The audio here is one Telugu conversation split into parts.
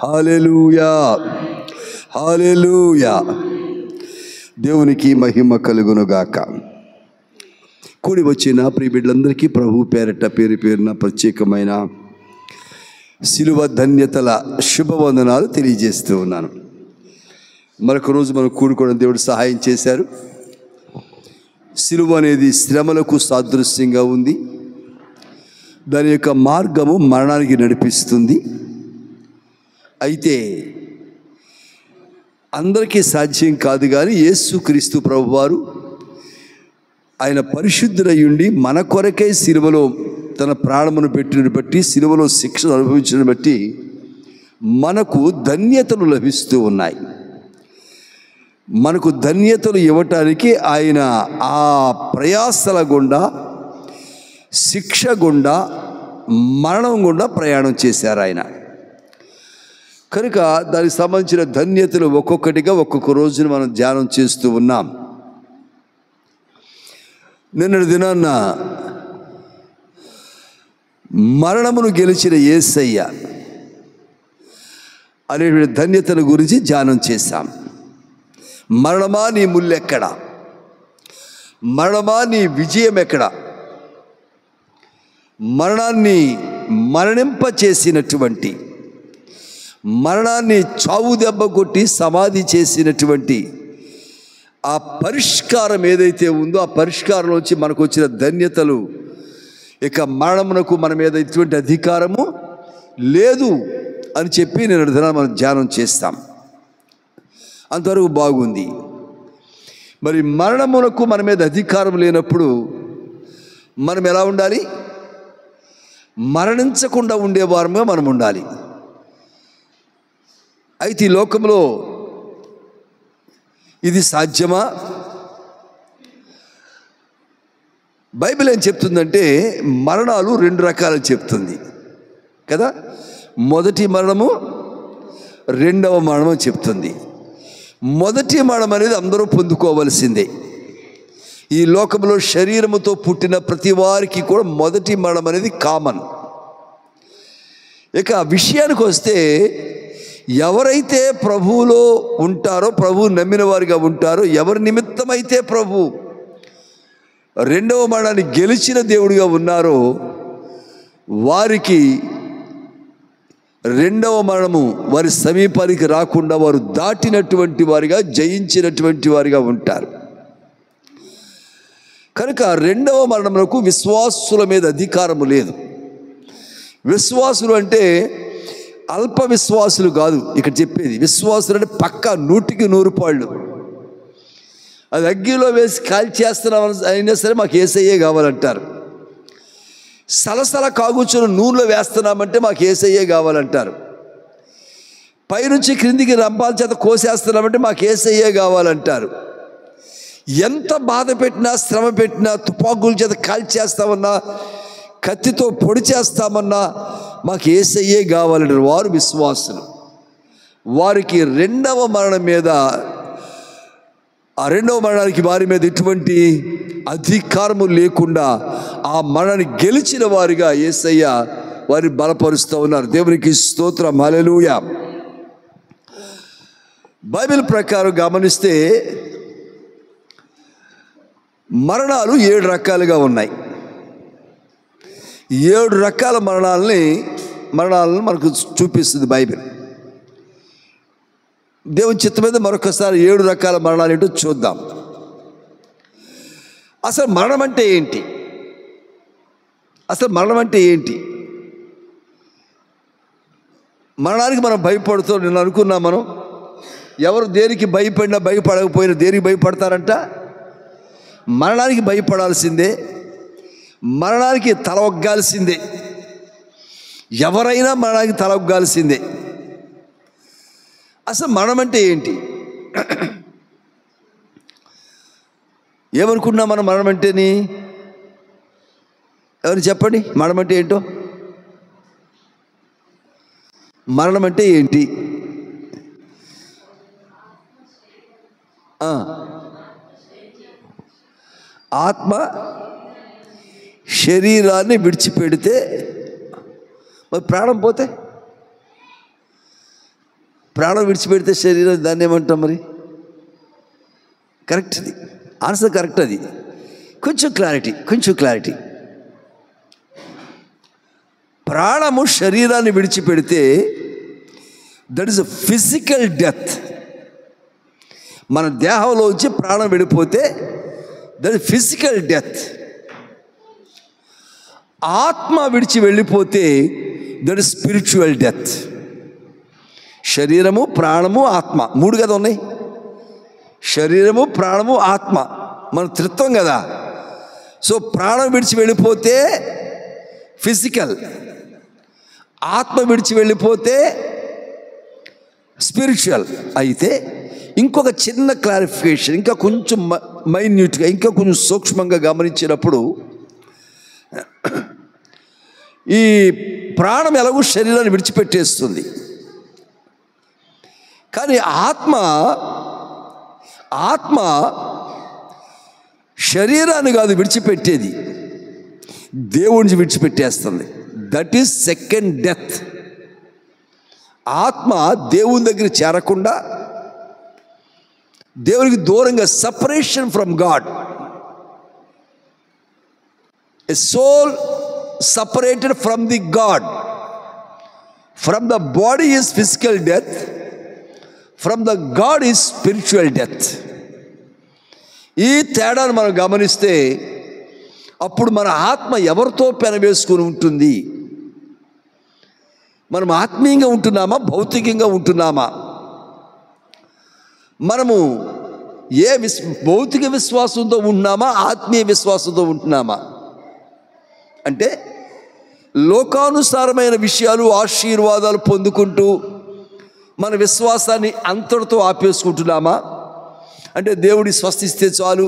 హల్లెలూయా, హల్లెలూయా. దేవునికి మహిమ కలుగునుగాక. కూడి వచ్చిన ప్రియ బిడ్డలందరికీ ప్రభు పేరట పేరు పేరున ప్రత్యేకమైన శిలువ ధన్యతల శుభవందనాలు తెలియజేస్తూ ఉన్నాను. మరొక రోజు మనం కూడుకోవడం దేవుడు సహాయం చేశారు. శిలువ అనేది శ్రమలకు సాదృశ్యంగా ఉంది. దాని యొక్క మార్గము మరణానికి నడిపిస్తుంది. అయితే అందరికీ సాధ్యం కాదు. కానీ యేసుక్రీస్తు ప్రభువారు ఆయన పరిశుద్ధుడయ్యుండి మన కొరకై శిలువలో తన ప్రాణమును పెట్టిన బట్టి, శిలువలో శిక్షను అనుభవించడం బట్టి మనకు ధన్యతలు లభిస్తూ ఉన్నాయి. మనకు ధన్యతలు ఇవ్వటానికి ఆయన ఆ ప్రయాసల గుండా, శిక్ష గుండా, మరణం గుండా ప్రయాణం చేశారు ఆయన. కనుక దానికి సంబంధించిన ధన్యతలు ఒక్కొక్కటిగా ఒక్కొక్క రోజున మనం ధ్యానం చేస్తూ ఉన్నాం. నిన్నటి దినాన్న మరణమును గెలిచిన యేసయ్య అనే ధన్యతల గురించి ధ్యానం చేశాం. మరణమా నీ ముల్లెక్కడ? మరణమా నీ విజయం ఎక్కడ? మరణాన్ని మరణింపచేసినటువంటి, మరణాన్ని చావు దెబ్బ కొట్టి సమాధి చేసినటువంటి ఆ పరిష్కారం ఏదైతే ఉందో, ఆ పరిష్కారంలోంచి మనకు వచ్చిన ధన్యతలు, ఇక మరణమునకు మన మీద ఎటువంటి అధికారము లేదు అని చెప్పి నేను మనం ధ్యానం చేస్తాం. అంతవరకు బాగుంది. మరి మరణమునకు మన మీద అధికారం లేనప్పుడు మనం ఎలా ఉండాలి? మరణించకుండా ఉండేవారముగా మనం ఉండాలి. అయితే ఈ లోకంలో ఇది సాధ్యమా? బైబిల్ ఏం చెప్తుందంటే మరణాలు రెండు రకాలు చెప్తుంది కదా. మొదటి మరణము, రెండవ మరణము చెప్తుంది. మొదటి మరణం అనేది అందరూ పొందుకోవలసిందే. ఈ లోకంలో శరీరముతో పుట్టిన ప్రతి వారికి కూడా మొదటి మరణం అనేది కామన్. ఇక విషయానికి వస్తే ఎవరైతే ప్రభువులో ఉంటారో, ప్రభువు నమ్మిన వారిగా ఉంటారో, ఎవరి నిమిత్తమైతే ప్రభు రెండవ మరణాన్ని గెలిచిన దేవుడిగా ఉన్నారో వారికి రెండవ మరణము వారి సమీపానికి రాకుండా వారు దాటినటువంటి వారిగా, జయించినటువంటి వారిగా ఉంటారు. కనుక రెండవ మరణమునకు విశ్వాసుల మీద అధికారము లేదు. విశ్వాసులు అంటే అల్ప విశ్వాసులు కాదు ఇక్కడ చెప్పేది. విశ్వాసులు అంటే పక్కా 100కి 100 పాళ్ళు. అది అగ్గిలో వేసి కాల్చేస్తున్నాం అయినా సరే మాకు యేసయ్యే కావాలంటారు. సలసల కాగుచున్న నూనెలో వేస్తున్నామంటే మాకు యేసయ్యే కావాలంటారు. పైనుంచి క్రిందికి రంపాల చేత కోసేస్తున్నామంటే మాకు యేసయ్యే కావాలంటారు. ఎంత బాధ పెట్టినా, శ్రమ పెట్టినా, తుపాకుల చేత కాల్చేస్తామన్నా, కత్తితో పొడి చేస్తామన్నా మాకు యేసయ్యే కావాలంటారు. వారు విశ్వాసులు. వారికి రెండవ మరణం మీద, ఆ రెండవ మరణానికి వారి మీద ఎటువంటి అధికారము లేకుండా ఆ మరణాన్ని గెలిచిన వారిగా యేసయ్య వారిని బలపరుస్తూ ఉన్నారు. దేవునికి స్తోత్రం, హల్లెలూయా. బైబిల్ ప్రకారం గమనిస్తే మరణాలు 7 రకాలుగా ఉన్నాయి. 7 రకాల మరణాలను మనకు చూపిస్తుంది బైబిల్. దేవుని చిత్తం మీద మరొకసారి 7 రకాల మరణాలు ఏంటో చూద్దాం. అసలు మరణం అంటే ఏంటి? అసలు మరణం అంటే ఏంటి? మరణానికి మనం భయపడుతూ నేను అనుకున్నాం. మనం ఎవరు దేనికి భయపడినా, భయపడకపోయినా దేనికి భయపడతారంట? మరణానికి భయపడాల్సిందే, మరణానికి తల ఒగ్గాల్సిందే. ఎవరైనా మరణానికి తల ఒగ్గాల్సిందే. అసలు మరణం అంటే ఏంటి? ఏమనుకున్నాం మనం మరణం అంటేని? ఎవరు చెప్పండి, మరణం అంటే ఏంటో? మరణం అంటే ఏంటి? ఆత్మ శరీరాన్ని విడిచిపెడితే మరి ప్రాణం పోతే ప్రాణం విడిచిపెడితే శరీరం, దాన్ని ఏమంటాం మరి? కరెక్ట్, అది ఆన్సర్ కరెక్ట్. అది కొంచెం క్లారిటీ. ప్రాణము శరీరాన్ని విడిచిపెడితే that is a physical death. మన దేహంలోంచి ప్రాణం విడిపోతే దట్ ఈస్ ఫిజికల్ డెత్. ఆత్మ విడిచి వెళ్ళిపోతే దట్ ఈస్ స్పిరిచువల్ డెత్. శరీరము, ప్రాణము, ఆత్మ, 3 కదా ఉన్నాయి. శరీరము, ప్రాణము, ఆత్మ, మన త్రిత్వం కదా. సో ప్రాణం విడిచి వెళ్ళిపోతే ఫిజికల్, ఆత్మ విడిచి వెళ్ళిపోతే స్పిరిచువల్. అయితే ఇంకొక చిన్న క్లారిఫికేషన్, ఇంకా కొంచెం మైన్యూట్గా, ఇంకా కొంచెం సూక్ష్మంగా గమనించినప్పుడు, ఈ ప్రాణం ఎలాగో శరీరాన్ని విడిచిపెట్టేస్తుంది, కానీ ఆత్మ శరీరాన్ని కాదు విడిచిపెట్టేది, దేవుడిని విడిచిపెట్టేస్తుంది. That is second death. ఆత్మ దేవుని దగ్గర చేరకుండా, దేవునికి దూరంగా, separation from God. A soul separated from the God. From the body is physical death, from the God is spiritual death. ఈ తేడాను మనం గమనిస్తే అప్పుడు మన ఆత్మ ఎవరితో పెనవేసుకుని ఉంటుంది? మనం ఆత్మీయంగా ఉంటున్నామా, భౌతికంగా ఉంటున్నామా? మనము భౌతిక విశ్వాసంతో ఉంటున్నామా, ఆత్మీయ విశ్వాసంతో ఉంటున్నామా? అంటే లోకానుసారమైన విషయాలు, ఆశీర్వాదాలు పొందుకుంటూ మన విశ్వాసాన్ని అంతటితో ఆపేసుకుంటున్నామా? అంటే దేవుడి స్వస్థిస్తే చాలు,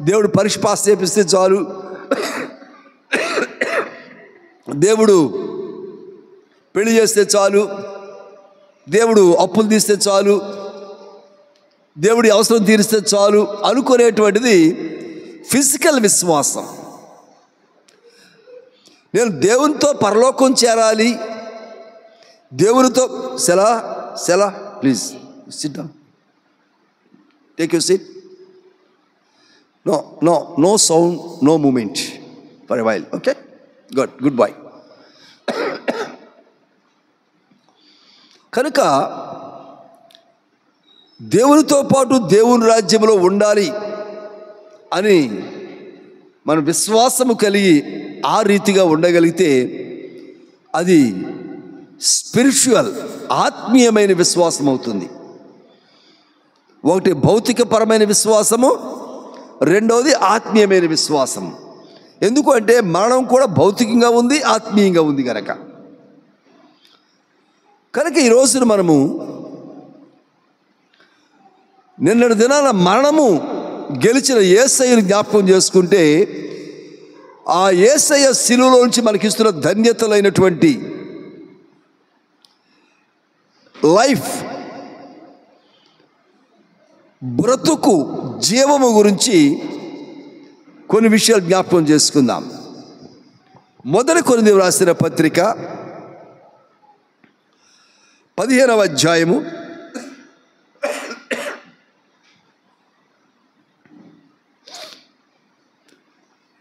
దేవుడు పరిష్పాస్ చేపిస్తే చాలు, దేవుడు పెళ్లి చేస్తే చాలు, దేవుడు అప్పులు తీస్తే చాలు, దేవుడి అవసరం తీరిస్తే చాలు అనుకునేటువంటిది ఫిజికల్ విశ్వాసం. నేను దేవునితో పరలోకం చేరాలి, దేవునితో సెలా please sit down, take your seat. No sound, no moment for a while. Okay, good boy. కనుక దేవునితో పాటు దేవుని రాజ్యంలో ఉండాలి అని మన విశ్వాసము కలిగి ఆ రీతిగా ఉండగలిగితే అది స్పిరిచువల్, ఆత్మీయమైన విశ్వాసం అవుతుంది. ఒకటి భౌతికపరమైన విశ్వాసము, రెండవది ఆత్మీయమైన విశ్వాసం. ఎందుకు అంటే మరణం కూడా భౌతికంగా ఉంది, ఆత్మీయంగా ఉంది కనుక ఈ రోజున మనము నిన్నటి దినాన మరణము గెలిచిన యేసయ్యను జ్ఞాపకం చేసుకుంటే, ఆ యేసయ్య శిలువలో నుంచి మనకిస్తున్న ధన్యతలైనటువంటి లైఫ్, బ్రతుకు, జీవము గురించి కొన్ని విషయాలు జ్ఞాపకం చేసుకుందాం. మొదటి కొరింథీయులకు రాసిన పత్రిక 15వ అధ్యాయము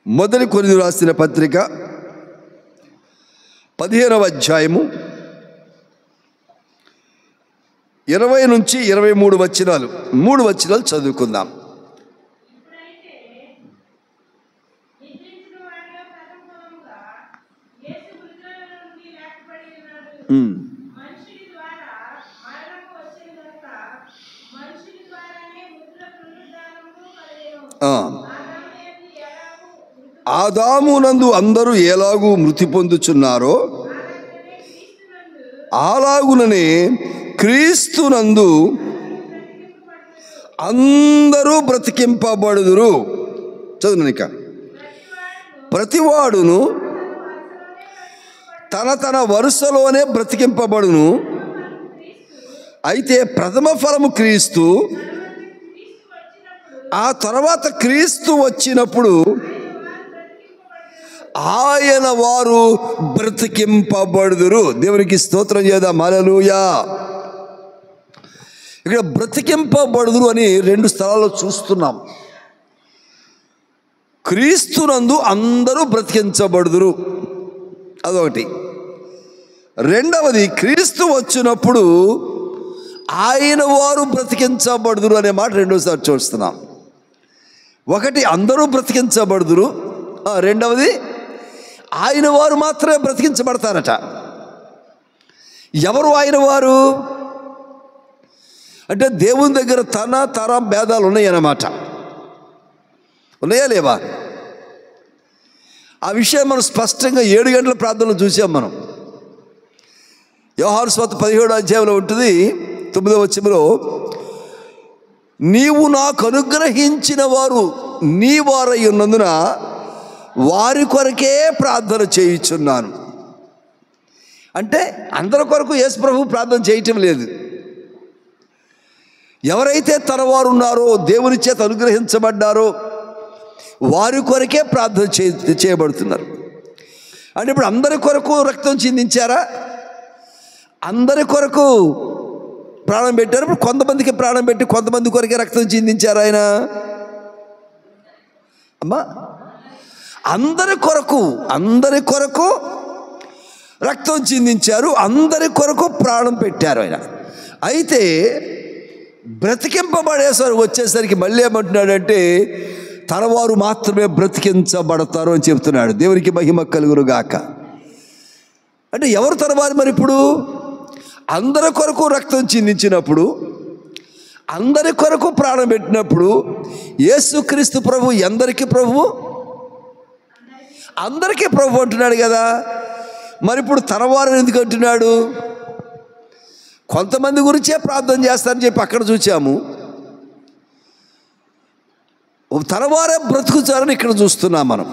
1 కొరింథీయులకు రాసిన పత్రిక 15వ అధ్యాయము 20 నుంచి 23 వచనాలు, 3 వచనాలు చదువుకుందాం. ఆదామునందు అందరూ ఎలాగూ మృతి పొందుచున్నారో అలాగుననే క్రీస్తునందు అందరూ బ్రతికింపబడుదురు. చదువునిక. ప్రతివాడును తన వరుసలోనే బ్రతికింపబడును. అయితే ప్రథమ ఫలము క్రీస్తు, ఆ తర్వాత క్రీస్తు వచ్చినప్పుడు ఆయన వారు బ్రతికింపబడుదురు. దేవునికి స్తోత్రం చేద్దాం. హల్లెలూయా. ఇక్కడ బ్రతికింపబడుదురు అని 2 స్థలాల్లో చూస్తున్నాం. క్రీస్తునందు అందరూ బ్రతికించబడుదురు, అదొకటి. రెండవది, క్రీస్తు వచ్చినప్పుడు ఆయన వారు బ్రతికించబడుదురు అనే మాట రెండోసారి చూస్తున్నాం. ఒకటి, అందరూ బ్రతికించబడుదురు. రెండవది, ఆయన వారు మాత్రమే బ్రతికించబడతారట. ఎవరు ఆయన వారు అంటే దేవుని దగ్గర తరం భేదాలు ఉన్నాయన్నమాట. ఉన్నాయా లేవా? ఆ విషయం మనం స్పష్టంగా 7 గంటల ప్రార్థనలో చూసాం. మనం యోహాను సువార్త 17వ అధ్యాయంలో ఉంటుంది, 9వ వచనంలో, నీవు నాకు అనుగ్రహించిన వారు నీ వారై ఉన్నందున వారి కొరకే ప్రార్థన చేయుచున్నాను. అంటే అందరి కొరకు యేసు ప్రభు ప్రార్థన చేయటం లేదు. ఎవరైతే తన వారు ఉన్నారో, దేవుని చేత అనుగ్రహించబడ్డారో వారి కొరకే ప్రార్థన చేయబడుతున్నారు. అంటే ఇప్పుడు అందరి కొరకు రక్తం చిందించారా? అందరి కొరకు ప్రాణం పెట్టారు. ఇప్పుడు కొంతమందికి ప్రాణం పెట్టి కొంతమంది కొరకే రక్తం చిందించారు ఆయన. అమ్మా, అందరి కొరకు రక్తం చిందించారు, అందరి కొరకు ప్రాణం పెట్టారు ఆయన. అయితే బ్రతికింపబడేసరికి వచ్చేసరికి మళ్ళీ ఏమంటున్నాడంటే తన వారు మాత్రమే బ్రతికించబడతారు అని చెప్తున్నాడు. దేవునికి మహిమ కలుగును గాక. అంటే ఎవరు తన వారు? మరి ఇప్పుడు అందరి కొరకు రక్తం చిందించినప్పుడు, అందరి కొరకు ప్రాణం పెట్టినప్పుడు, యేసుక్రీస్తు ప్రభు ఎందరికీ ప్రభు? అందరికీ ప్రభు అంటున్నాడు కదా. మరి ఇప్పుడు తన వారిని ఎందుకు అంటున్నాడు? కొంతమంది గురించే ప్రార్థన చేస్తారని చెప్పి అక్కడ చూచాము. తన వారే బ్రతుకుతారని ఇక్కడ చూస్తున్నాం మనం.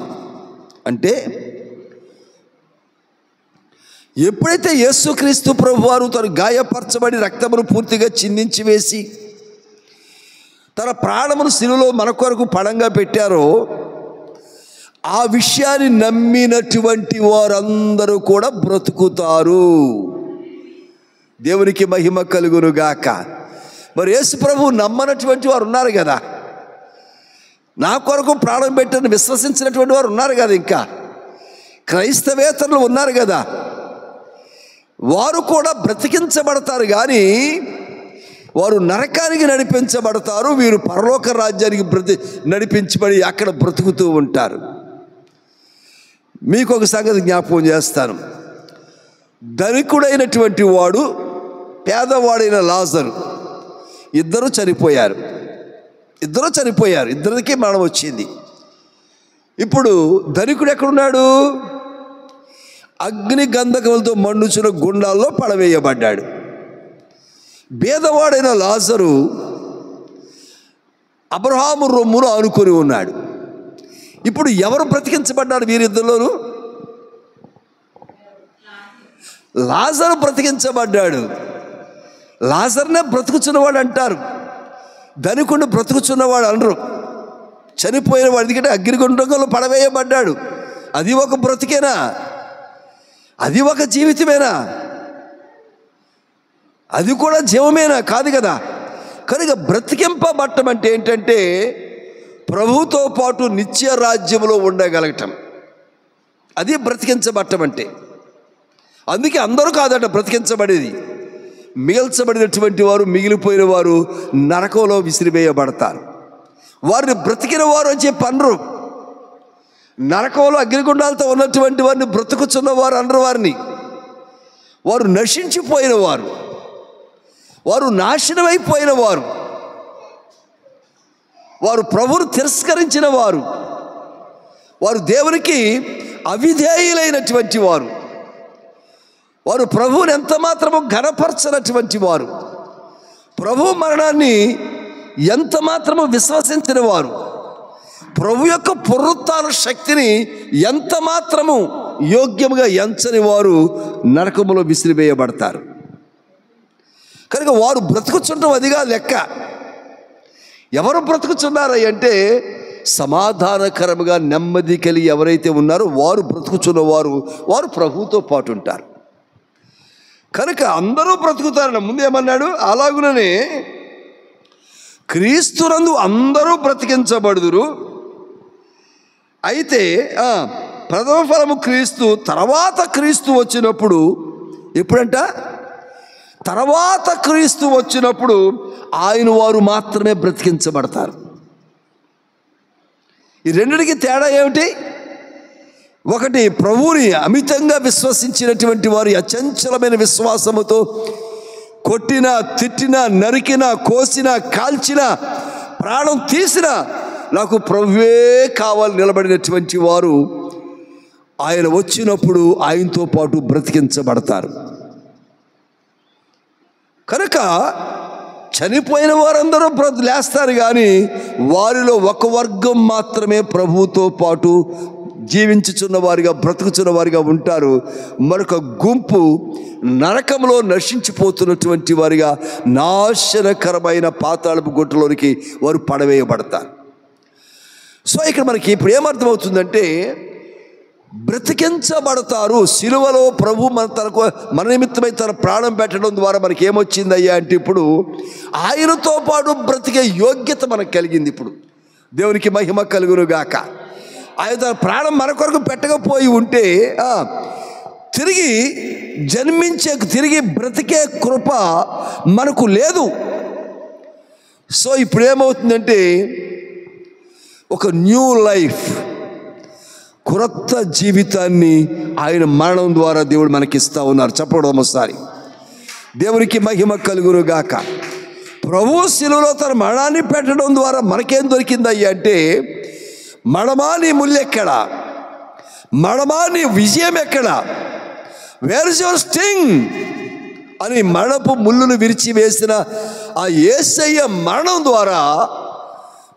అంటే ఎప్పుడైతే యేసుక్రీస్తు ప్రభు వారు తను గాయపరచబడి రక్తమును పూర్తిగా చిందించి వేసి తన ప్రాణమును శిలువలో మన కొరకు పణంగా పెట్టారో, ఆ విషయాన్ని నమ్మినటువంటి వారందరూ కూడా బ్రతుకుతారు. దేవునికి మహిమ కలుగును గాక. మరి యేసు ప్రభు నమ్మనటువంటి వారు ఉన్నారు కదా, నా కొరకు ప్రాణం పెట్టని విశ్వసించినటువంటి వారు ఉన్నారు కదా, ఇంకా క్రైస్తవేతరులు ఉన్నారు కదా, వారు కూడా బ్రతికించబడతారు. కానీ వారు నరకానికి నడిపించబడతారు, వీరు పరలోక రాజ్యానికి నడిపించబడి అక్కడ బ్రతుకుతూ ఉంటారు. మీకు ఒక సంగతి జ్ఞాపకం చేస్తాను. ధనికుడైనటువంటి వాడు, పేదవాడైన లాజరు ఇద్దరు చనిపోయారు. ఇద్దరికీ మరణం వచ్చింది. ఇప్పుడు ధనికుడు ఎక్కడున్నాడు? అగ్ని గంధకములతో మండుచున్న గుండాల్లో పడవేయబడ్డాడు. పేదవాడైన లాజరు అబ్రహాము రొమ్మును ఆనుకొని ఉన్నాడు. ఇప్పుడు ఎవరు బ్రతికించబడ్డారు వీరిద్దరిలోనూ? లాజరు బ్రతికించబడ్డాడు. లాజర్నే బ్రతుకుచున్నవాడు అంటారు, ధనికుడిని బ్రతుకుచున్నవాడు అనరు. చనిపోయిన వాడు, ఎందుకంటే అగ్నిగుండంలో పడవేయబడ్డాడు. అది ఒక బ్రతికేనా? అది ఒక జీవితమేనా? అది కూడా జీవమేనా? కాదు కదా. కనుక బ్రతికింపబట్టం అంటే ఏంటంటే ప్రభువుతో పాటు నిత్య రాజ్యంలో ఉండగలగటం. అది బ్రతికించబట్టం అంటే. అందుకే అందరూ కాదట బ్రతికించబడేది. మిగల్చబడినటువంటి వారు, మిగిలిపోయిన వారు నరకంలో విసిరివేయబడతారు. వారిని బ్రతికిన వారు అని చెప్పి అనరు. నరకంలో అగ్నిగుండాలతో ఉన్నటువంటి వారిని బ్రతుకుచున్నవారు అనరు. వారు నశించిపోయిన వారు, వారు నాశనమైపోయిన వారు, వారు ప్రభువును తిరస్కరించిన వారు, వారు దేవునికి అవిధేయులైనటువంటి వారు, వారు ప్రభువుని ఎంత మాత్రము ఘనపరచనటువంటి వారు, ప్రభు మరణాన్ని ఎంత మాత్రము విశ్వసించిన వారు, ప్రభు యొక్క పునరుత్థాన శక్తిని ఎంత మాత్రము యోగ్యముగా ఎంచని వారు నరకములో విసిరివేయబడతారు. కనుక వారు బ్రతుకుచుండడం అదిగా లెక్క. ఎవరు బ్రతుకుచున్నారు అంటే సమాధానకరముగా నెమ్మది కలిగి ఎవరైతే ఉన్నారో వారు బ్రతుకుచున్నవారు, వారు ప్రభువుతో పాటు ఉంటారు. కనుక అందరూ బ్రతుకుతారని ముందేమన్నాడు? అలాగుననే క్రీస్తునందు అందరూ బ్రతికించబడుదురు. అయితే ప్రథమ ఫలము క్రీస్తు, తర్వాత క్రీస్తు వచ్చినప్పుడు, ఎప్పుడంట? తర్వాత క్రీస్తు వచ్చినప్పుడు ఆయన వారు మాత్రమే బ్రతికించబడతారు. ఈ రెండిటికి తేడా ఏమిటి? ఒకటి, ప్రభువుని అమితంగా విశ్వసించినటువంటి వారు అచంచలమైన విశ్వాసముతో కొట్టినా, తిట్టినా, నరికినా, కోసినా, కాల్చినా, ప్రాణం తీసినా నాకు ప్రభువే కావాలి నిలబడినటువంటి వారు ఆయన వచ్చినప్పుడు ఆయనతో పాటు బ్రతికించబడతారు. కనుక చనిపోయిన వారందరూ లేస్తారు, కానీ వారిలో ఒక వర్గం మాత్రమే ప్రభువుతో పాటు జీవించుచున్న వారిగా, బ్రతుకుచున్న వారిగా ఉంటారు. మరొక గుంపు నరకంలో నశించిపోతున్నటువంటి వారిగా నాశనకరమైన పాతాళపు గుట్టలోనికి వారు పడవేయబడతారు. సో ఇక్కడ మనకి ఇప్పుడు ఏమర్థమవుతుందంటే, బ్రతికించబడతారు. సిలువలో ప్రభు మన నిమిత్తమై తన ప్రాణం పెట్టడం ద్వారా మనకి ఏమొచ్చిందయ్యా అంటే, ఇప్పుడు ఆయనతో పాటు బ్రతికే యోగ్యత మనకు కలిగింది. ఇప్పుడు దేవునికి మహిమ కలుగును గాక. ఆయన తన ప్రాణం మన కొరకు పెట్టకపోయి ఉంటే తిరిగి జన్మించే, తిరిగి బ్రతికే కృప మనకు లేదు. సో ఇప్పుడు ఏమవుతుందంటే, ఒక న్యూ లైఫ్, క్రొత్త జీవితాన్ని ఆయన మరణం ద్వారా దేవుడు మనకిస్తూ ఉన్నారు. చెప్పడం ఒకసారి దేవునికి మహిమ కలుగును గాక. ప్రభు శిలువలో తన మరణాన్ని పెట్టడం ద్వారా మనకేం దొరికిందయ్యా అంటే, మరణమాని ముల్లెక్కడ, మరణమాని విజయం ఎక్కడ, వేర్ ఇస్ యువర్ స్టింగ్ అని మరణపు ముళ్ళును విరిచివేసిన ఆ యేసయ్య మరణం ద్వారా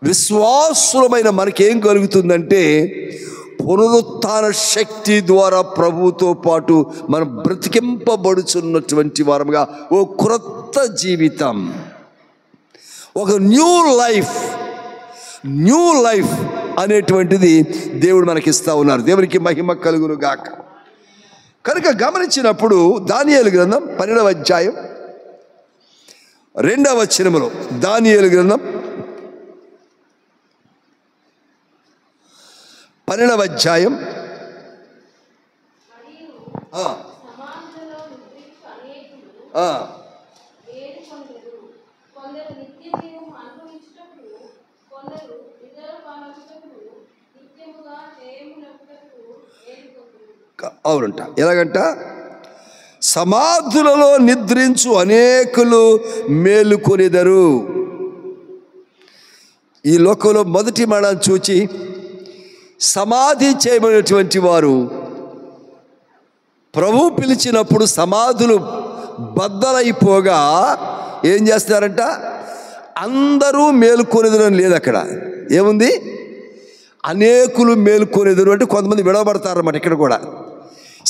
విశ్వాసులమైన మనకేం కలుగుతుందంటే, పునరుత్థాన శక్తి ద్వారా ప్రభువుతో పాటు మనం బ్రతికింపబడుచున్నటువంటి వారముగా ఓ క్రొత్త జీవితం, ఒక న్యూ లైఫ్ అనేటువంటిది దేవుడు మనకిస్తూ ఉన్నారు. దేవునికి మహిమ కలుగును గాక. కనుక గమనించినప్పుడు దానియేలు గ్రంథం 12వ అధ్యాయం 2వ వచనములో, దానియేలు గ్రంథం 12వ అధ్యాయం అవునంట. ఎలాగంట? సమాధులలో నిద్రించు అనేకులు మేలుకొనిదరు. ఈ లోకంలో మొదటి మరణం చూచి సమాధి చేయబడినటువంటి వారు ప్రభు పిలిచినప్పుడు సమాధులు బద్దలైపోగా ఏం చేస్తారంట? అందరూ మేలుకొనిదరని లేదు అక్కడ. ఏముంది? అనేకులు మేలుకొనిదరు అంటే కొంతమంది విడవబడతారన్నమాట. ఇక్కడ కూడా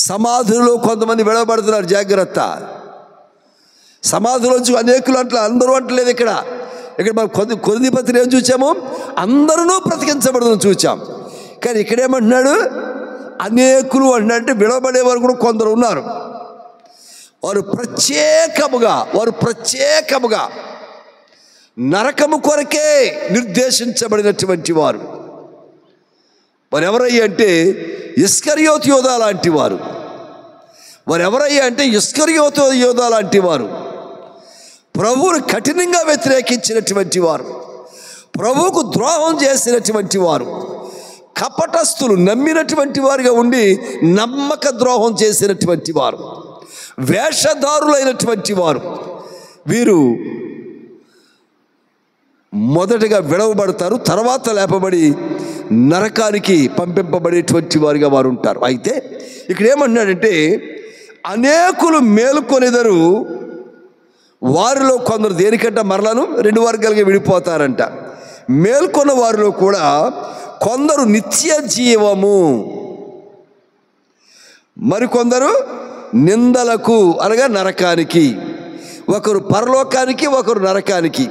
సమాధులలో కొంతమంది విడవబడుతున్నారు. జాగ్రత్త. సమాధులోంచి అనేకులు అంటే అందరూ అంటలేదు. ఇక్కడ మనం కొరింథీ పత్రిక ఏం చూసాము? అందరూ బ్రతికించబడదని చూచాం. కానీ ఇక్కడేమంటున్నాడు? అనేకులు అంటున్నాడంటే విడవబడేవారు కూడా కొందరు ఉన్నారు. వారు ప్రత్యేకముగా నరకము కొరకే నిర్దేశించబడినటువంటి వారు. వారు ఎవరయ్యా అంటే ఇస్కరియోతు యోధా లాంటి వారు. ప్రభువును కఠినంగా వ్యతిరేకించినటువంటి వారు, ప్రభువుకు ద్రోహం చేసినటువంటి వారు, కపటస్థులు, నమ్మినటువంటి వారుగా ఉండి నమ్మక ద్రోహం చేసినటువంటి వారు, వేషధారులైనటువంటి వారు. వీరు మొదటగా విడవబడతారు, తర్వాత లేపబడి నరకానికి పంపింపబడేటువంటి వారుగా వారు ఉంటారు. అయితే ఇక్కడ ఏమంటున్నాడంటే, అనేకులు మేలుకొనిదరు, వారిలో కొందరు దేనికంట మరలను 2 వర్గాలుగా విడిపోతారంట. మేల్కొన్న వారిలో కూడా కొందరు నిత్య జీవము, మరికొందరు నిందలకు అనగా నరకానికి, ఒకరు పరలోకానికి, ఒకరు నరకానికి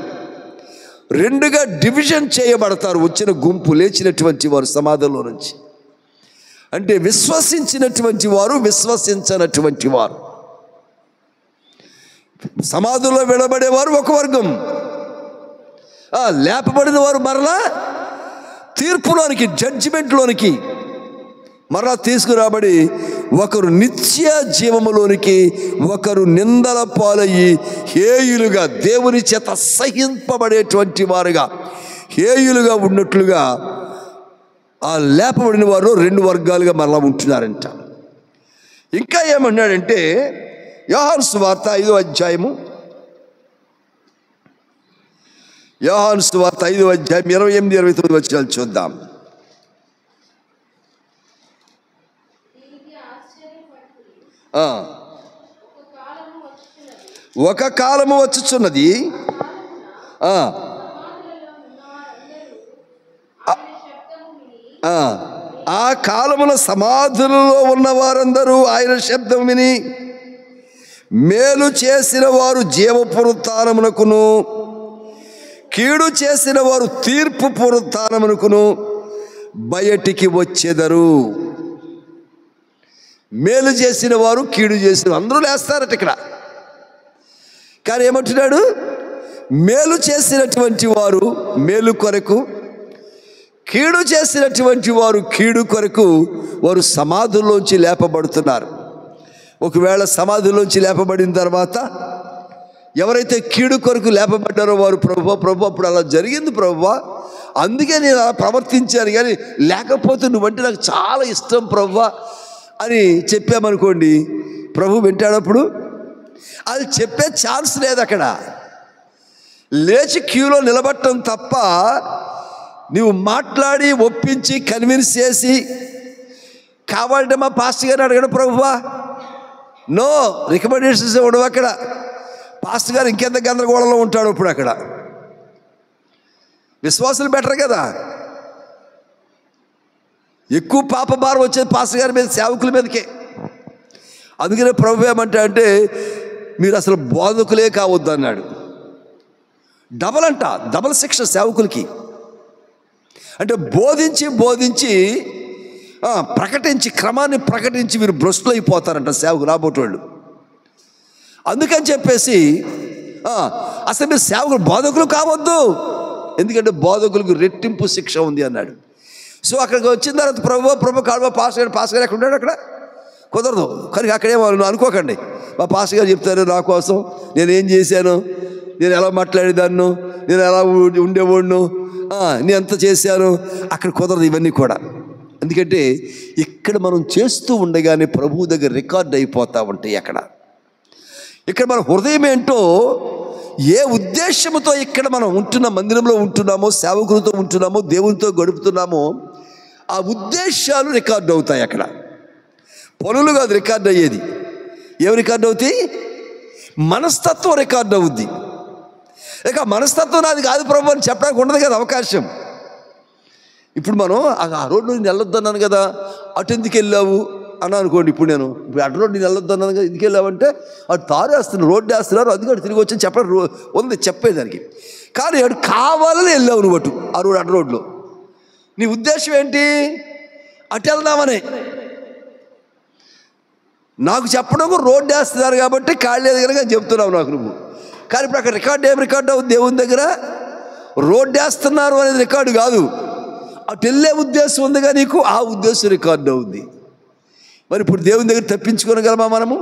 2గా డివిజన్ చేయబడతారు. వచ్చిన గుంపు లేచినటువంటి వారు సమాధిలో నుంచి, అంటే విశ్వసించినటువంటి వారు, విశ్వసించనటువంటి వారు. సమాధిలో విడబడేవారు ఒక వర్గం, లేపబడిన వారు మరలా తీర్పులోనికి, జడ్జిమెంట్లోనికి మరలా తీసుకురాబడి ఒకరు నిత్య జీవములోనికి, ఒకరు నిందల పాలయ్యి హేయులుగా, దేవుని చేత సహింపబడేటువంటి వారుగా, హేయులుగా ఉన్నట్లుగా లేపబడిన వారు 2 వర్గాలుగా మరలా ఉంటున్నారంట. ఇంకా ఏమన్నాడంటే యోహాను సువార్త 5వ అధ్యాయము, యోహాను సువార్త 5వ అధ్యాయం 28, 29 వచనాలు చూద్దాం. ఒక కాలము వచ్చుచున్నది, ఆ కాలమున సమాధులలో ఉన్న వారందరూ ఆయన శబ్దం విని మేలు చేసిన వారు జీవ పునరుత్థానమునకును, కీడు చేసిన వారు తీర్పు పునరుత్థానమునకును బయటికి వచ్చెదరు. మేలు చేసిన వారు, కీడు చేసిన అందరూ లేస్తారట ఇక్కడ. కానీ ఏమంటున్నాడు? మేలు చేసినటువంటి వారు మేలు కొరకు, కీడు చేసినటువంటి వారు కీడు కొరకు వారు సమాధుల్లోంచి లేపబడుతున్నారు. ఒకవేళ సమాధుల్లోంచి లేపబడిన తర్వాత ఎవరైతే కీడు కొరకు లేపబడ్డారో వారు, ప్రభు అప్పుడు అలా జరిగింది ప్రభువా, అందుకే నేను అలా ప్రవర్తించాను, కానీ లేకపోతే నువ్వంటే నాకు చాలా ఇష్టం ప్రభువా అని చెప్పామనుకోండి, ప్రభు వింటాడప్పుడు? అది చెప్పే ఛాన్స్ లేదు అక్కడ. లేచి క్యూలో నిలబడటం తప్ప నువ్వు మాట్లాడి ఒప్పించి కన్విన్స్ చేసి కావాలంటే మా పాస్టర్ గారిని అడగడం ప్రభువా, నో రికమెండేషన్స్ ఇవ్వడం. అక్కడ పాస్టర్ గారు ఇంకెంత గందరగోళంలో ఉంటాడు ఇప్పుడు. అక్కడ విశ్వాసులు బెటర్ కదా, ఎక్కువ పాప భారం వచ్చేది పాస్టర్ గారి మీద, సేవకుల మీదకే. అందుకనే ప్రభు ఏమంటా అంటే మీరు అసలు బోధకులే కావద్దు అన్నాడు. డబల్ శిక్ష సేవకులకి. అంటే బోధించి ప్రకటించి, క్రమాన్ని ప్రకటించి మీరు భ్రష్టులు అయిపోతారంట సేవకులు, రాబోటోళ్ళు. అందుకని చెప్పేసి అసలు మీరు సేవకులు, బోధకులు కావద్దు, ఎందుకంటే బోధకులకు రెట్టింపు శిక్ష ఉంది అన్నాడు. సో అక్కడికి వచ్చిన తర్వాత ప్రభు కాదు, మా పాస్టర్ గారు ఎక్కడ ఉన్నాడు? అక్కడ కుదరదు. కానీ అక్కడేమో అనుకోకండి, మా పాస్టర్ గారు చెప్తారు నా కోసం నేనేం చేశాను, నేను ఎలా మాట్లాడేదాన్ను, నేను ఎలా ఉండేవాడును, నేను ఎంత చేశాను. అక్కడ కుదరదు ఇవన్నీ కూడా. ఎందుకంటే ఇక్కడ మనం చేస్తూ ఉండగానే ప్రభువు దగ్గర రికార్డ్ అయిపోతూ ఉంటాయి. ఇక్కడ మన హృదయం ఏంటో, ఏ ఉద్దేశంతో ఇక్కడ మనం ఉంటున్న మందిరంలో ఉంటున్నామో, సేవకులతో ఉంటున్నామో, దేవునితో గడుపుతున్నామో, ఆ ఉద్దేశాలు రికార్డు అవుతాయి. అక్కడ పనులు కాదు రికార్డు అయ్యేది. ఏం రికార్డు అవుతాయి? మనస్తత్వం రికార్డు అవుద్ది. ఇక మనస్తత్వం నాది కాదు ప్రభు అని చెప్పడానికి ఉండదు కదా అవకాశం. ఇప్పుడు మనం ఆ రోడ్డు నేను వెళ్ళొద్దు అన్నాను కదా, అటు ఎందుకు వెళ్ళావు అన్నా అనుకోండి. ఇప్పుడు అటు రోడ్డు నేను వెళ్ళొద్దు అన్నాను కదా, ఎందుకు వెళ్ళావంటే అటు తారు వేస్తున్నారు, రోడ్డు వేస్తున్నారు, అందుకని తిరిగి వచ్చి చెప్పడం ఉంది చెప్పేదానికి. కానీ అటు కావాలని వెళ్ళావు నువ్వు అటు రోడ్లో. నీ ఉద్దేశం ఏంటి? అటు వెళ్దామని నాకు చెప్పడం, రోడ్డు వేస్తున్నారు కాబట్టి ఖాళీ లేదు కనుక చెప్తున్నావు నాకు నువ్వు. కానీ ఇప్పుడు అక్కడ ఏం రికార్డు అవుతుంది దేవుని దగ్గర? రోడ్డు వేస్తున్నారు అనేది రికార్డు కాదు, అటు వెళ్ళే ఉద్దేశం ఉందిగా నీకు, ఆ ఉద్దేశం రికార్డు అవుద్ది. మరి ఇప్పుడు దేవుని దగ్గర తప్పించుకోగలమా మనము?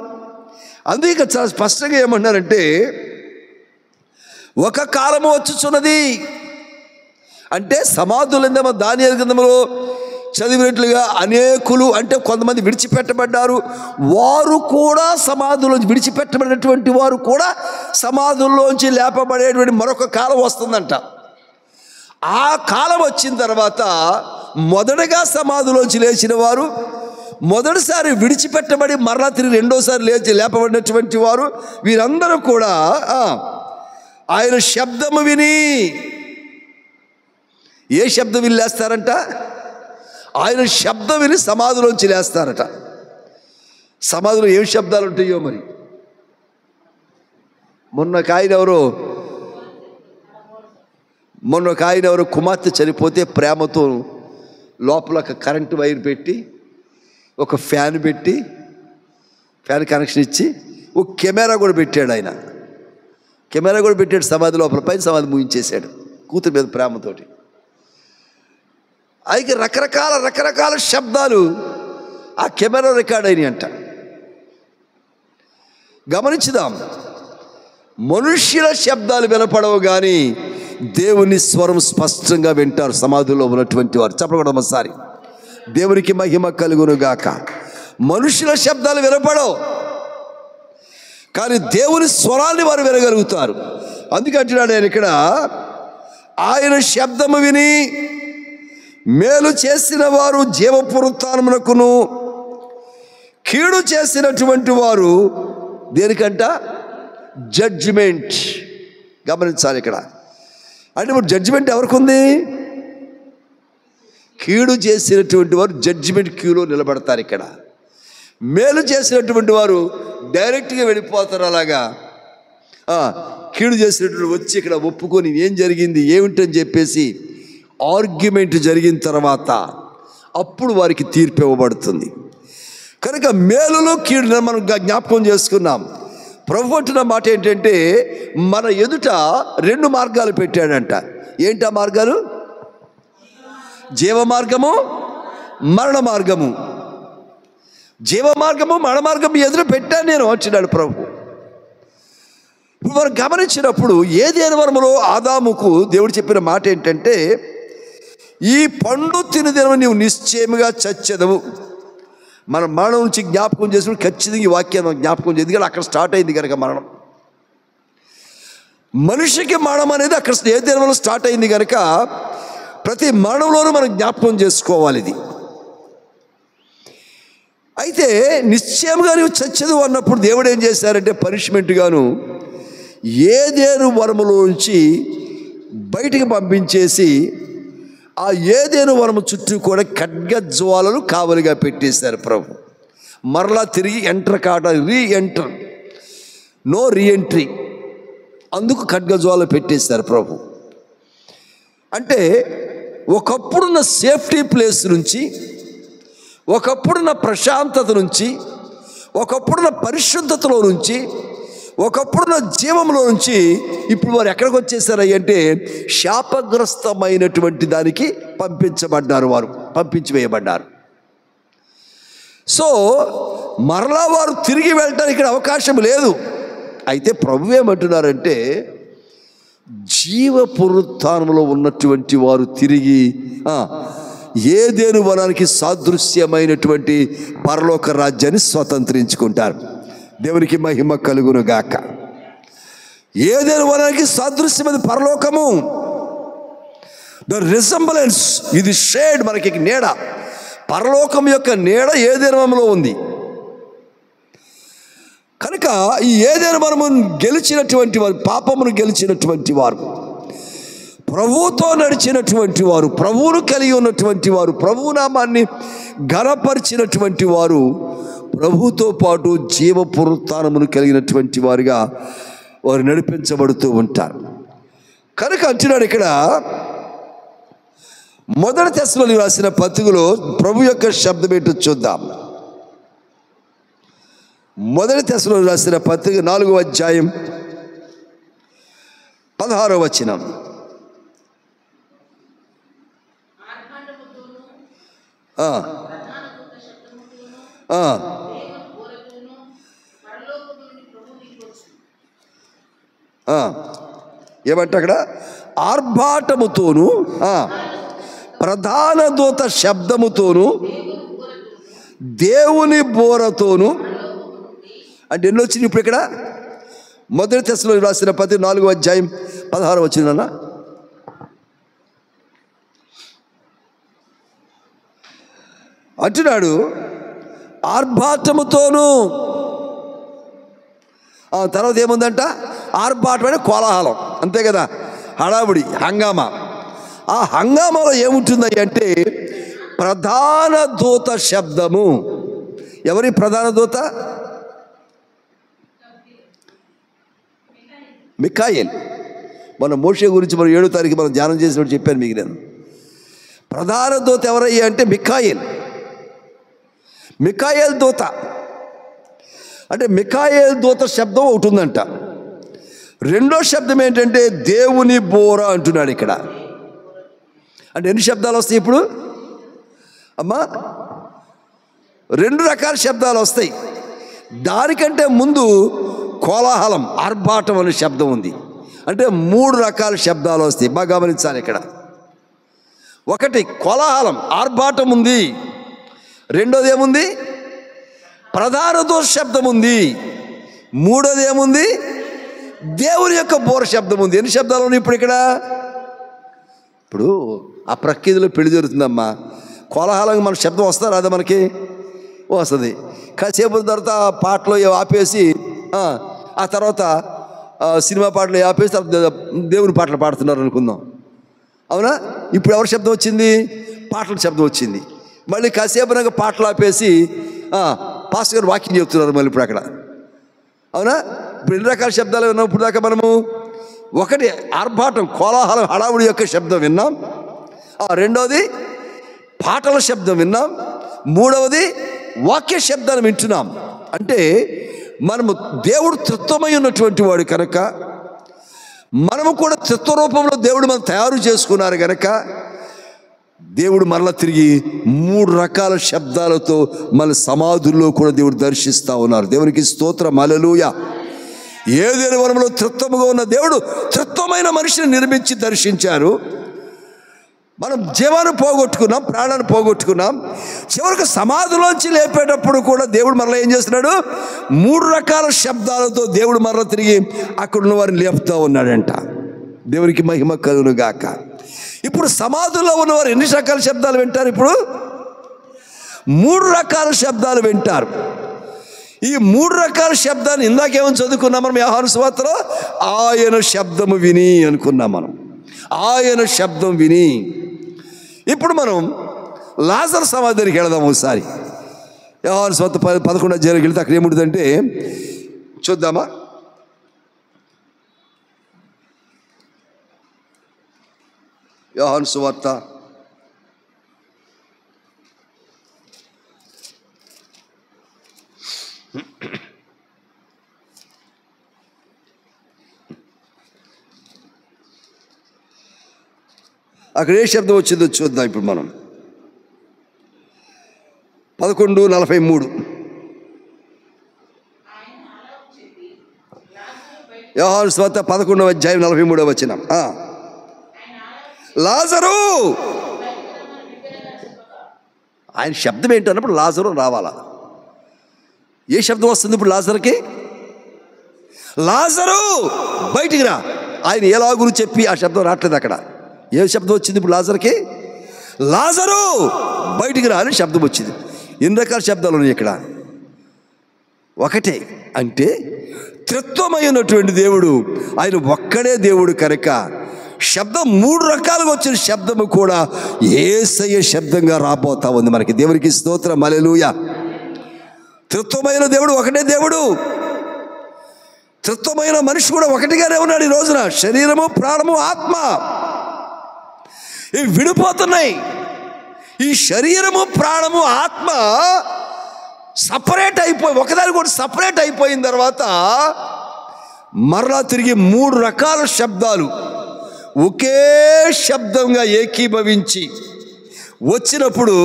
అందుకే చాలా స్పష్టంగా ఏమన్నారంటే ఒక కాలము వచ్చుచున్నది అంటే సమాధులందేమో దానియేలు గ్రంథంలో చదివినట్లుగా అనేకులు, అంటే కొంతమంది విడిచిపెట్టబడ్డారు, వారు కూడా సమాధుల్లోంచి విడిచిపెట్టబడినటువంటి వారు కూడా సమాధుల్లోంచి లేపబడేటువంటి మరొక కాలం వస్తుందంట. ఆ కాలం వచ్చిన తర్వాత మొదటగా సమాధులోంచి లేచిన వారు, మొదటిసారి విడిచిపెట్టబడి మరలా తిరిగి రెండోసారి లేపబడినటువంటి వారు, వీరందరూ కూడా ఆయన శబ్దము విని, ఏ శబ్దం విని లేస్తారంట? ఆయన శబ్దం విని సమాధిలోంచి లేస్తారట. సమాధిలో ఏం శబ్దాలు ఉంటాయో మరి. మొన్న ఒక ఆయన ఎవరో కుమార్తె చనిపోతే ప్రేమతో లోపల ఒక కరెంటు వైర్ పెట్టి, ఒక ఫ్యాన్ పెట్టి, ఫ్యాన్ కనెక్షన్ ఇచ్చి, ఒక కెమెరా కూడా పెట్టాడు. ఆయన కెమెరా కూడా పెట్టాడు సమాధి లోపల, పైన సమాధి ముగించేశాడు కూతురు మీద ప్రేమతోటి. అయితే రకరకాల శబ్దాలు ఆ కెమెరా రికార్డ్ అయినాయి అంట. గమనించుదాం, మనుష్యుల శబ్దాలు వినపడవు కానీ దేవుని స్వరం స్పష్టంగా వింటారు సమాధిలో ఉన్నటువంటి వారు. చెప్పకూడదు ఒకసారి. దేవునికి మహిమ కలుగును గాక. మనుషుల శబ్దాలు వినపడవు కానీ దేవుని స్వరాన్ని వారు వినగలుగుతారు. అందుకంటున్నాడు ఆయన ఇక్కడ, ఆయన శబ్దము విని మేలు చేసిన వారు జీవ పునరుత్థానమునకును, కీడు చేసినటువంటి వారు దేనికంట? జడ్జిమెంట్. గమనించాలి ఇక్కడ. అంటే ఇప్పుడు జడ్జిమెంట్ ఎవరికి ఉంది? కీడు చేసినటువంటి వారు జడ్జిమెంట్ క్యూలో నిలబడతారు. ఇక్కడ మేలు చేసినటువంటి వారు డైరెక్ట్గా వెళ్ళిపోతారు. అలాగా కీడు చేసినటువంటి వచ్చి ఇక్కడ ఒప్పుకొని ఏం జరిగింది ఏమిటని చెప్పేసి ఆర్గ్యుమెంట్ జరిగిన తర్వాత అప్పుడు వారికి తీర్పు ఇవ్వబడుతుంది. కనుక మేలులో కీడును మనం జ్ఞాపకం చేసుకున్నాం. ప్రభు అంటున్న మాట ఏంటంటే, మన ఎదుట 2 మార్గాలు పెట్టాడంట. ఏంటి ఆ మార్గాలు? జీవ మార్గము, మరణ మార్గము. జీవ మార్గము, మరణ మార్గము ఎదురు పెట్టాను నేను అంటున్నాడు ప్రభు. ఇప్పుడు మనం గమనించినప్పుడు ఏదైనా వరములో ఆదాముకు దేవుడు చెప్పిన మాట ఏంటంటే, ఈ పండు తినదిన నీవు నిశ్చయముగా చచ్చెదవు. మన మరణం నుంచి జ్ఞాపకం చేసినప్పుడు ఖచ్చితంగా ఈ వాక్యాన్ని జ్ఞాపకం చేసి, ఎందుకంటే అక్కడ స్టార్ట్ అయింది కనుక మరణం. మనిషికి మరణం అనేది అక్కడ ఏ దినంలో స్టార్ట్ అయింది కనుక ప్రతి మరణంలోనూ మనం జ్ఞాపకం చేసుకోవాలి ఇది. అయితే నిశ్చయంగా నువ్వు చచ్చదు అన్నప్పుడు దేవుడు ఏం చేశారంటే పనిష్మెంట్గాను ఏదేను వరములోంచి బయటికి పంపించేసి ఆ ఏదేను వరము చుట్టూ కూడా ఖడ్గజ్వాలలు కావలిగా పెట్టేశారు ప్రభు. మరలా తిరిగి ఎంటర్ కావడం, రీఎంటర్, నో రీఎంట్రీ. అందుకు ఖడ్గజ్వాలలు పెట్టేశారు ప్రభు. అంటే ఒకప్పుడున్న సేఫ్టీ ప్లేస్ నుంచి, ఒకప్పుడున్న ప్రశాంతత నుంచి, ఒకప్పుడున్న పరిశుద్ధతలో నుంచి, ఒకప్పుడున్న జీవంలో నుంచి ఇప్పుడు వారు ఎక్కడికి వచ్చేసారయ్య అంటే శాపగ్రస్తమైనటువంటి దానికి పంపించబడ్డారు. వారు పంపించి వేయబడ్డారు. సో మరలా వారు తిరిగి వెళ్ళటానికి ఇక్కడ అవకాశం లేదు. అయితే ప్రభు ఏమంటున్నారంటే, జీవ పునరుత్థానంలో ఉన్నటువంటి వారు తిరిగి ఏదేను వనానికి సాదృశ్యమైనటువంటి పరలోక రాజ్యాన్ని స్వతంత్రించుకుంటారు. దేవునికి మహిమ కలుగును గాక. ఏదేను వనానికి సాదృశ్యమైన పరలోకము, ద రిసెంబలెన్స్, ఇది షేడ్, మనకి నీడ. పరలోకం యొక్క నీడ ఏదేను వనంలో ఉంది కనుక ఈ ఏదేను వనము గెలిచినటువంటి వారు, పాపమును గెలిచినటువంటి వారు, ప్రభువుతో నడిచినటువంటి వారు, ప్రభువును కలిగి ఉన్నటువంటి వారు, ప్రభు నామాన్ని ఘనపరిచినటువంటి వారు ప్రభుతో పాటు జీవ పునరుత్థానమును కలిగినటువంటి వారుగా వారు నడిపించబడుతూ ఉంటారు. కనుక అంటున్నాడు ఇక్కడ, మొదటి తెస్సలోనికీయులకు రాసిన పత్రికలో ప్రభు యొక్క శబ్దం ఏంటో చూద్దాం. మొదటి తెస్సలోనికీయులకు రాసిన పత్రిక 4వ అధ్యాయం 16వ వచనం. ఏమంటే అక్కడ ఆర్భాటముతోను, ప్రధాన దూత శబ్దముతోను, దేవుని బోరతోను. అంటే ఎన్ని వచ్చింది ఇప్పుడు ఇక్కడ? మొదటి తెస్సలోనికీయులకు రాసిన పత్రిక 4వ అధ్యాయం 16వ వచనం. అంటున్నాడు ఆర్భాటముతోను. తర్వాత ఏముందంట? ఆర్భాటం అంటే కోలాహలం, అంతే కదా, హడావుడి, హంగామా. ఆ హంగామాలో ఏముంటుంది అంటే ప్రధాన దూత శబ్దము. ఎవరి ప్రధాన దూత? మిఖాయేల్. మన మోషే గురించి మనం 7వ తారీఖు మనం ధ్యానం చేసినప్పుడు చెప్పాను మీకు నేను. ప్రధాన దూత ఎవరయ్యా అంటే మిఖాయేల్. మిఖాయేల్ దూత అంటే మిఖాయేల్ దూత శబ్దం ఒకటి ఉందంట. రెండో శబ్దం ఏంటంటే దేవుని బోర అంటున్నాడు ఇక్కడ. అంటే ఎన్ని శబ్దాలు వస్తాయి ఇప్పుడు అమ్మా? 2 రకాల శబ్దాలు వస్తాయి. దానికంటే ముందు కోలాహలం, ఆర్భాటం అనే శబ్దం ఉంది. అంటే 3 రకాల శబ్దాలు వస్తాయి. బాగా గమనించాలి ఇక్కడ. ఒకటి కోలాహలం, ఆర్భాటం ఉంది. రెండోది ఏముంది? ప్రధాన దోష శబ్దం ఉంది. మూడోది ఏముంది? దేవుని యొక్క బోర శబ్దం ఉంది. ఎన్ని శబ్దాలు ఉన్నాయి ఇప్పుడు ఇక్కడ? ఇప్పుడు ఆ ప్రకృతిలో పెళ్లి జరుగుతుందమ్మా. కోలాహలంగా మన శబ్దం వస్తా రాదా? మనకి వస్తుంది. కాసేపు తర్వాత పాటలు ఆపేసి ఆ తర్వాత సినిమా పాటలు ఆపేసి దేవుని పాటలు పాడుతున్నారు అనుకుందాం. అవునా? ఇప్పుడు ఎవరి శబ్దం వచ్చింది? పాటల శబ్దం వచ్చింది. మళ్ళీ కాసేపు నాకు పాటలు ఆపేసి పాస్టర్ గారు వాక్యం చెప్తున్నారు మళ్ళీ ఇప్పుడు అక్కడ. అవునా? ఇప్పుడు 2 రకాల శబ్దాలు విన్నాం ఇప్పుడు దాకా మనము. ఒకటి ఆర్భాటం, కోలాహలం, హడావుడి యొక్క శబ్దం విన్నాం. రెండవది పాటల శబ్దం విన్నాం. మూడవది వాక్య శబ్దాన్ని వింటున్నాం. అంటే మనము దేవుడు త్రిత్వమై ఉన్నటువంటి వాడు కనుక, మనము కూడా త్రిత్వ రూపంలో దేవుడు మనం తయారు చేసుకున్నారు కనుక, దేవుడు మరలా తిరిగి 3 రకాల శబ్దాలతో మన సమాధుల్లో కూడా దేవుడు దర్శిస్తూ ఉన్నారు. దేవునికి స్తోత్రం, హల్లెలూయా. ఏదైనా వరంలో త్రిత్వముగా ఉన్న దేవుడు త్రిత్వమైన మనిషిని నిర్మించి దర్శించారు. మనం జీవాన్ని పోగొట్టుకున్నాం, ప్రాణాన్ని పోగొట్టుకున్నాం. చివరికి సమాధిలోంచి లేపేటప్పుడు కూడా దేవుడు మరలా ఏం చేస్తున్నాడు? 3 రకాల శబ్దాలతో దేవుడు మరలా తిరిగి అక్కడ ఉన్న వారిని లేపుతూ ఉన్నాడంట. దేవునికి మహిమ కలుగును గాక. ఇప్పుడు సమాధుల్లో ఉన్నవారు ఎన్ని రకాల శబ్దాలు వింటారు? ఇప్పుడు 3 రకాల శబ్దాలు వింటారు. ఈ 3 రకాల శబ్దాన్ని ఇందాకేమని చదువుకున్నాం మనం యోహాను సువార్తలో? ఆయన శబ్దము విని అనుకున్నాం మనం. ఆయన శబ్దం విని. ఇప్పుడు మనం లాజరు సమాధి దగ్గరికి వెళదాం ఒకసారి. యోహాను సువార్త 11వ అధ్యాయానికి వెళ్తే అక్కడ ఏముంటుందంటే చూద్దామా? యోహాను సువార్త అక్కడ ఏ శబ్దం వచ్చిందో చూద్దాం ఇప్పుడు మనం. 11:43 యోహాను సువార్త 11వ అధ్యాయం 43వ వచనం. లాజరు, ఆయన శబ్దం ఏంటి అన్నప్పుడు లాజరు రావాలా? ఏ శబ్దం వస్తుంది ఇప్పుడు లాజరుకి? లాజరు బయటికి రా. ఆయన ఎలాగురు చెప్పి ఆ శబ్దం రావట్లేదు అక్కడ. ఏ శబ్దం వచ్చింది ఇప్పుడు లాజరుకి? లాజరు బయటికి రా అని శబ్దం వచ్చింది. ఎన్ని రకాల శబ్దాలు ఉన్నాయి ఇక్కడ? ఒకటే. అంటే త్రిత్వమైనటువంటి దేవుడు, ఆయన ఒక్కడే దేవుడు కనుక శబ్దం 3 రకాలుగా వచ్చిన శబ్దము కూడా యేసయ్య శబ్దంగా రాబోతా ఉంది మనకి. దేవునికి స్తోత్రం, హల్లెలూయా. త్రిత్వమైన దేవుడు ఒకటే దేవుడు. త్రిత్వమైన మనిషి కూడా ఒకటిగానే ఉన్నాడు ఈ రోజున. శరీరము, ప్రాణము, ఆత్మ ఇవి విడిపోతున్నాయి. ఈ శరీరము, ప్రాణము, ఆత్మ సపరేట్ అయిపోయి ఒకదాని కూడా సపరేట్ అయిపోయిన తర్వాత మరలా తిరిగి 3 రకాల శబ్దాలు ఒకే శబ్దంగా ఏకీభవించి వచ్చినప్పుడు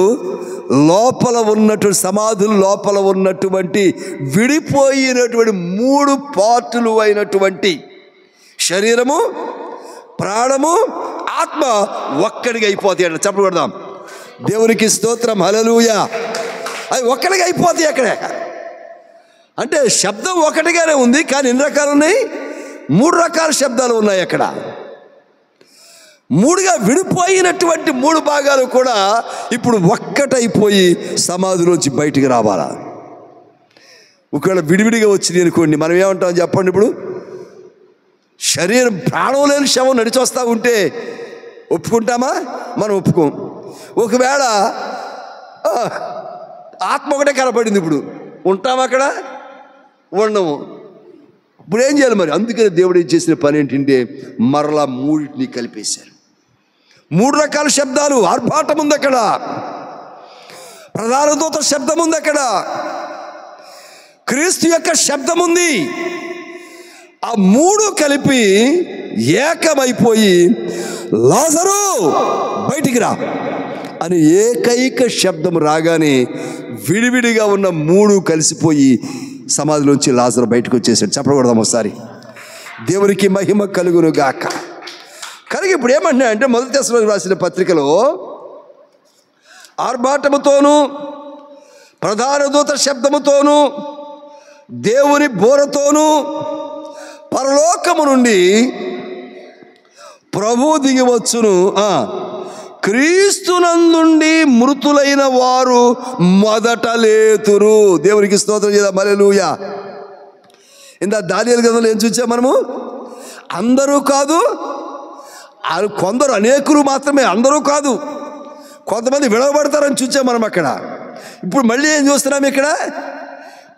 లోపల ఉన్నటువంటి సమాధులు లోపల ఉన్నటువంటి విడిపోయినటువంటి 3 పార్టులు అయినటువంటి శరీరము, ప్రాణము, ఆత్మ ఒక్కడిగా అయిపోతాయి అంట. చెప్పలు కొడదాం. దేవునికి స్తోత్రం, హల్లెలూయా. అవి ఒక్కడిగా అయిపోతాయి అక్కడ. అంటే శబ్దం ఒకటిగానే ఉంది, కానీ ఎన్ని రకాలు ఉన్నాయి? 3 రకాల శబ్దాలు ఉన్నాయి అక్కడ. 3గా విడిపోయినటువంటి 3 భాగాలు కూడా ఇప్పుడు ఒక్కటైపోయి సమాధిలోంచి బయటికి రావాలా. ఒకవేళ విడివిడిగా వచ్చింది అనుకోండి, మనం ఏమంటాం చెప్పండి? ఇప్పుడు శరీరం, ప్రాణం లేని శవం నడిచి వస్తూ ఉంటే ఒప్పుకుంటామా? మనం ఒప్పుకోం. ఒకవేళ ఆత్మ ఒకటే కనపడింది, ఇప్పుడు ఉంటాం అక్కడ? ఉండము. ఇప్పుడు ఏం చేయాలి మరి? అందుకని దేవుడు ఏం చేసిన పని ఏంటంటే మరలా 3టిని కలిపేశారు. 3 రకాల శబ్దాలు. ఆర్భాటం ఉంది అక్కడ, ప్రధాన దూత శబ్దం ఉంది అక్కడ, క్రీస్తు యొక్క శబ్దం ఉంది. ఆ మూడు కలిపి ఏకమైపోయి లాజరు బయటికి రా అని ఏకైక శబ్దం రాగానే విడివిడిగా ఉన్న మూడు కలిసిపోయి సమాధిలోంచి లాజరు బయటకు వచ్చేసాడు. చెప్పకూడదాం ఒకసారి. దేవునికి మహిమ కలుగును గాక. కనుక ఇప్పుడు ఏమంటున్నా అంటే మొదటి దశలోకి రాసిన పత్రికలో ఆర్భాటముతోనూ ప్రధాన దూత శబ్దముతోనూ దేవుని బోరతోనూ పరలోకము నుండి ప్రభు దిగివచ్చును, క్రీస్తునందుండి మృతులైన వారు మొదట లేతురు. దేవునికి స్తోత్రం చేద్దాం. హల్లెలూయా. ఇంత దానియేలు గ్రంథంలో ఏం చూసాం మనము? అందరూ కాదు, కొందరు, అనేకులు మాత్రమే, అందరూ కాదు, కొంతమంది విడవబడతారని చూసాం మనం అక్కడ. ఇప్పుడు మళ్ళీ ఏం చూస్తున్నాం ఇక్కడ?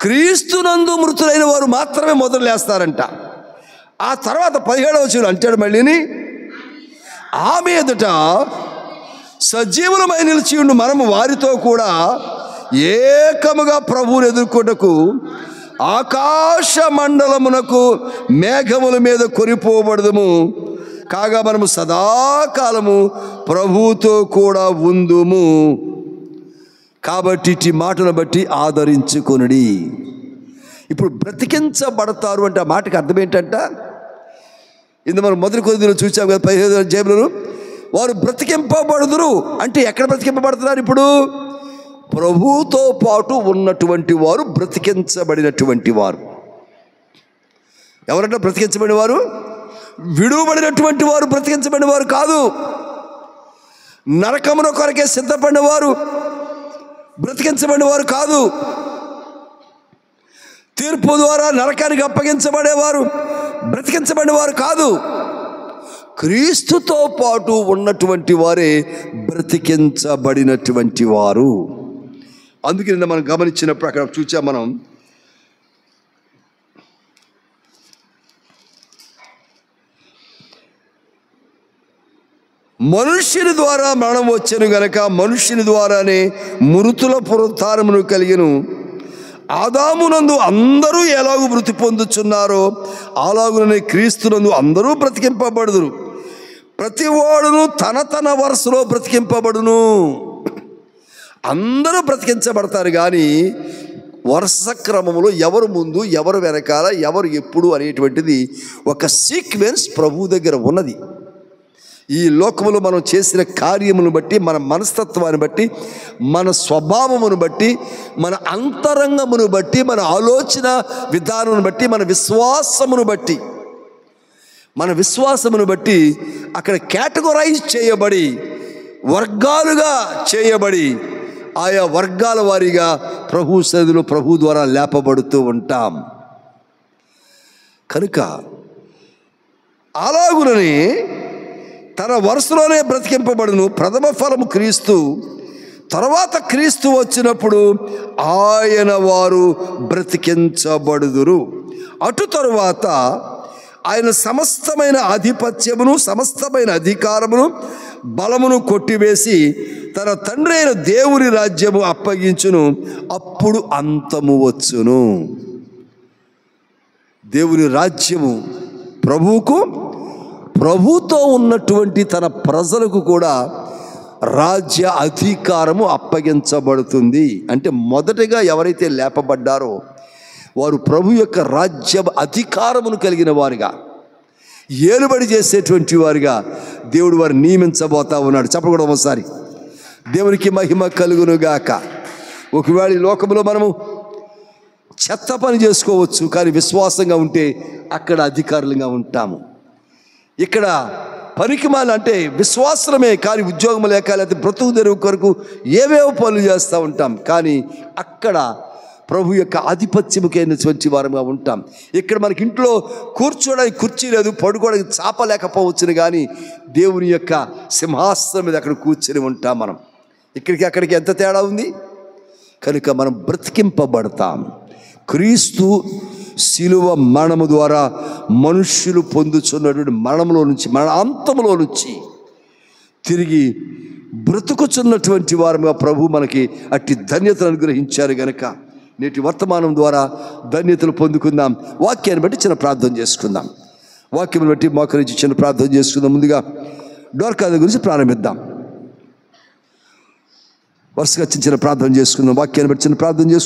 క్రీస్తునందు మృతులైన వారు మాత్రమే మొదలు లేస్తారంట. ఆ తర్వాత 17వ వచనం అంటాడు మళ్ళీని, ఆమె ఎదుట సజీవులమై నిలిచి ఉండు మనము వారితో కూడా ఏకముగా ప్రభువును ఎదుర్కొటకు ఆకాశ మండలమునకు మేఘముల మీద కొనిపోబడదుము, కాగా మనము సదాకాలము ప్రభువుతో కూడా ఉందుము. కాబట్టి ఈ మాటను బట్టి ఆదరించుకొనుడి. ఇప్పుడు బ్రతికించబడతారు అంటే ఆ మాటకి అర్థం ఏంటంట? ఇందు మనం మొదటి కొరింథీయులో చూసాం కదా, 15వ అధ్యాయంలో వారు బ్రతికింపబడుదురు అంటే ఎక్కడ బ్రతికింపబడుతున్నారు? ఇప్పుడు ప్రభువుతో పాటు ఉన్నటువంటి వారు బ్రతికించబడినటువంటి వారు. ఎవరంటే బ్రతికించబడిన వారు? విడువబడినటువంటి వారు బ్రతికించబడిన వారు కాదు. నరకమున కొరకే సిద్ధపడిన వారు బ్రతికించబడిన వారు కాదు. తీర్పు ద్వారా నరకానికి అప్పగించబడేవారు బ్రతికించబడిన వారు కాదు. క్రీస్తుతో పాటు ఉన్నటువంటి వారే బ్రతికించబడినటువంటి వారు. అందుకే నిన్న మనం గమనించినప్పుడు అక్కడ చూసాం మనం, మనుష్యుని ద్వారా మరణం వచ్చెను గనక మనుష్యుని ద్వారానే మృతుల పునరుత్థానమును కలిగెను. ఆదామునందు అందరూ ఎలాగూ మృతి పొందుచున్నారో అలాగుననే క్రీస్తునందు అందరూ బ్రతికింపబడుదురు. ప్రతివాడును తన తన వరుసలో బ్రతికింపబడును. అందరూ బ్రతికించబడతారు, కానీ వరుస క్రమంలో ఎవరు ముందు, ఎవరు వెనకాల, ఎవరు ఎప్పుడు అనేటువంటిది ఒక సీక్వెన్స్ ప్రభు దగ్గర ఉన్నది. ఈ లోకములో మనం చేసిన కార్యమును బట్టి, మన మనస్తత్వాన్ని బట్టి, మన స్వభావమును బట్టి, మన అంతరంగమును బట్టి, మన ఆలోచన విధానమును బట్టి, మన విశ్వాసమును బట్టి అక్కడ కేటగరైజ్ చేయబడి, వర్గాలుగా చేయబడి, ఆయా వర్గాల వారీగా ప్రభు సన్నిధిలో ప్రభు ద్వారా లేపబడుతూ ఉంటాం. కనుక అలాగునని తన వరుసలోనే బ్రతికింపబడును. ప్రథమ ఫలము క్రీస్తు, తర్వాత క్రీస్తు వచ్చినప్పుడు ఆయన వారు బ్రతికించబడుదురు. అటు తరువాత ఆయన సమస్తమైన ఆధిపత్యమును, సమస్తమైన అధికారమును, బలమును కొట్టివేసి తన తండ్రి అయిన దేవుని రాజ్యము అప్పగించును. అప్పుడు అంతము వచ్చును. దేవుని రాజ్యము ప్రభుతో ఉన్నటువంటి తన ప్రజలకు కూడా రాజ్య అధికారము అప్పగించబడుతుంది. అంటే మొదటగా ఎవరైతే లేపబడ్డారో వారు ప్రభు యొక్క రాజ్య అధికారమును కలిగిన వారుగా, ఏలుబడి చేసేటువంటి వారుగా దేవుడు వారు నియమించబోతా ఉన్నాడు. చెప్పకూడదు ఒకసారి. దేవునికి మహిమ కలుగును గాక. ఒకవేళ ఈ లోకంలో మనము చెత్త పని చేసుకోవచ్చు, కానీ విశ్వాసంగా ఉంటే అక్కడ అధికారులుగా ఉంటాము. ఇక్కడ పనికిమాల అంటే విశ్వాసమే, కానీ ఉద్యోగం లేక లేకపోతే బ్రతుకు తెరువు కొరకు ఏవేవో పనులు చేస్తూ ఉంటాం, కానీ అక్కడ ప్రభు యొక్క ఆధిపత్యముకైనటువంటి వారంగా ఉంటాం. ఇక్కడ మనకి ఇంట్లో కూర్చోడానికి కుర్చీ లేదు, పడుకోవడానికి చాప లేకపోవచ్చును, కానీ దేవుని యొక్క సింహాసనం మీద అక్కడ కూర్చొని ఉంటాం. మనం ఇక్కడికి అక్కడికి ఎంత తేడా ఉంది? కనుక మనం బ్రతికింపబడతాం. క్రీస్తు శిలువ మరణము ద్వారా మనుష్యులు పొందుచున్నటువంటి మరణంలో నుంచి, మరణాంతములో నుంచి తిరిగి బ్రతుకుచున్నటువంటి వారుగా ప్రభు మనకి అట్టి ధన్యతను అనుగ్రహించారు. గనక నేటి వర్తమానం ద్వారా ధన్యతలు పొందుకుందాం. వాక్యాన్ని బట్టి చిన్న ప్రార్థన చేసుకుందాం. వాక్యం బట్టి మోకరించి చిన్న ప్రార్థన చేసుకుందాం. ముందుగా డోర్కా గురించి ప్రారంభిద్దాం. వరుసగా చిన్న ప్రార్థన చేసుకుందాం. వాక్యాన్ని బట్టి చిన్న ప్రార్థన చేసుకుందాం.